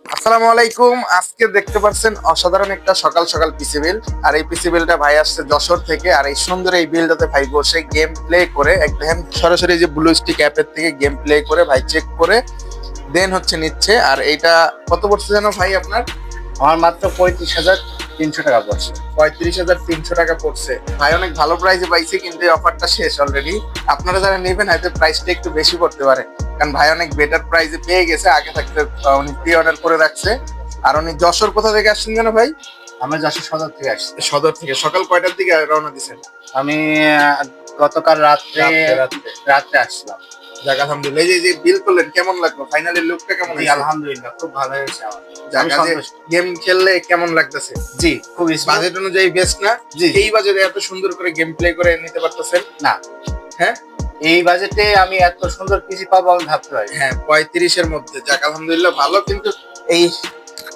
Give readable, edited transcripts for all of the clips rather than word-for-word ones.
আসসালামু আলাইকুম। আজকে দেখতে পাচ্ছেন অসাধারণ একটা সকাল সকাল পিসি বিল। আর এই পিসি বিলটা ভাই আসছে যশোর থেকে। আর এই সুন্দর এই বিলটাতে ভাই বসে গেম প্লে করে একদম সরাসরি যে ব্লু স্টিক অ্যাপের থেকে গেম প্লে করে ভাই চেক করে দেন হচ্ছে নিচ্ছে। আর এইটা কত পড়ছে যেন ভাই আপনার? আমার মাত্র 35,300 টাকা পড়ছে। 35,300 টাকা পড়ছে। ভাই অনেক ভালো প্রাইসে পাইছে, কিন্তু এই অফারটা শেষ অলরেডি। আপনারা যারা নেবেন হয়তো প্রাইসটা একটু বেশি পড়তে পারে, কারণ ভাই অনেক বেটার প্রাইসে পেয়ে গেছে। আগে থাকতে উনি প্রি অর্ডার করে রাখছে। আর উনি যশোর কোথা থেকে আসছেন যেন ভাই? আমরা যশোর সদর থেকে আসছি। সদর থেকে। সকাল কয়টার দিকে রওনা দিছেন? আমি গতকাল রাত্রে রাত্রে। রাত্রে আসলাম। যাক আলহামদুলিল্লাহ। এই যে বিল করলেন কেমন লাগলো? ফাইনালি লুকটা কেমন জি, হয়েছে? আলহামদুলিল্লাহ খুব ভালো হয়েছে আমার। যাক, আমি আজকে সন্তুষ্ট। গেম খেললে কেমন লাগতেছে? জি, খুব smooth। বাজেট অনুযায়ী বেস্ট না? জি। এই বাজেটে এত সুন্দর করে গেম প্লে করে নিতে পারতেছেন? না, হ্যাঁ এই বাজেটে আমি এত সুন্দর পিসি পাবো আমি ভাবতে পারি। হ্যাঁ, 35-এর মধ্যে। যাক আলহামদুলিল্লাহ, ভালো। কিন্তু এই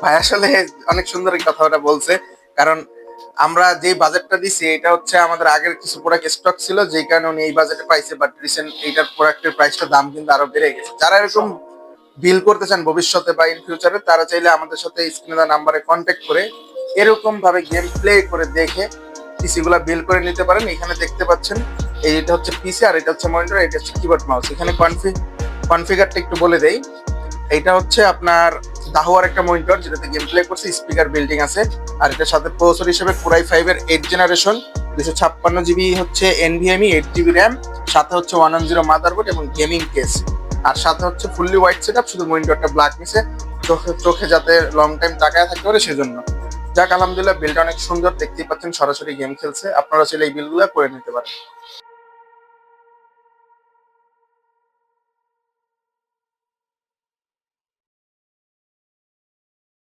ভাই আসলে অনেক সুন্দর এই কথাটা বলছে, কারণ আমরা যে বাজেটটা দিছি এটা হচ্ছে আমাদের আগের কিছু প্রোডাক্ট স্টক ছিল, যেই কারণে উনি এই বাজেটে পাইছে। বাট রিসেন্ট এইটার প্রোডাক্টের প্রাইসটা দাম কিন্তু আরো বেড়ে গেছে। যারা এরকম বিল করতে চান ভবিষ্যতে বা ইন ফিউচারে, তারা চাইলে আমাদের সাথে স্ক্রিনে দেওয়া নাম্বারে কন্ট্যাক্ট করে এরকম ভাবে গেম প্লে করে দেখে পিসি গুলা বিল করে নিতে পারেন। এখানে দেখতে পাচ্ছেন এইটা হচ্ছে পিসি, আর এটা হচ্ছে মনিটর, এটা হচ্ছে কিবোর্ড মাউস। এখানে কনফিগারটা একটু বলে দেই। এইটা হচ্ছে আপনার দাহুয়ার একটা মনিটর, যেটাতে গেম প্লে করছে, স্পিকার বিল্ডিং আছে। আর এটার সাথে প্রসেসর হিসেবে কোরাই 5 এর 8 জেনারেশন, 256 জিবি হচ্ছে এনভিএমই, 8 জিবি র্যাম, সাথে হচ্ছে 110 মাদারবোর্ড এবং গেমিং কেস। আর সাথে হচ্ছে ফুললি হোয়াইট সেটআপ, শুধু মনিটরটা ব্ল্যাক নিছে, চোখে যাতে লং টাইম তাকায় থাকতে পারে সেজন্য। যাক আলহামদুলিল্লাহ, বিলটা অনেক সুন্দর, দেখতেই পাচ্ছেন সরাসরি গেম খেলছে। আপনারা চাইলে এই বিলগুলো করে নিতে পারেন।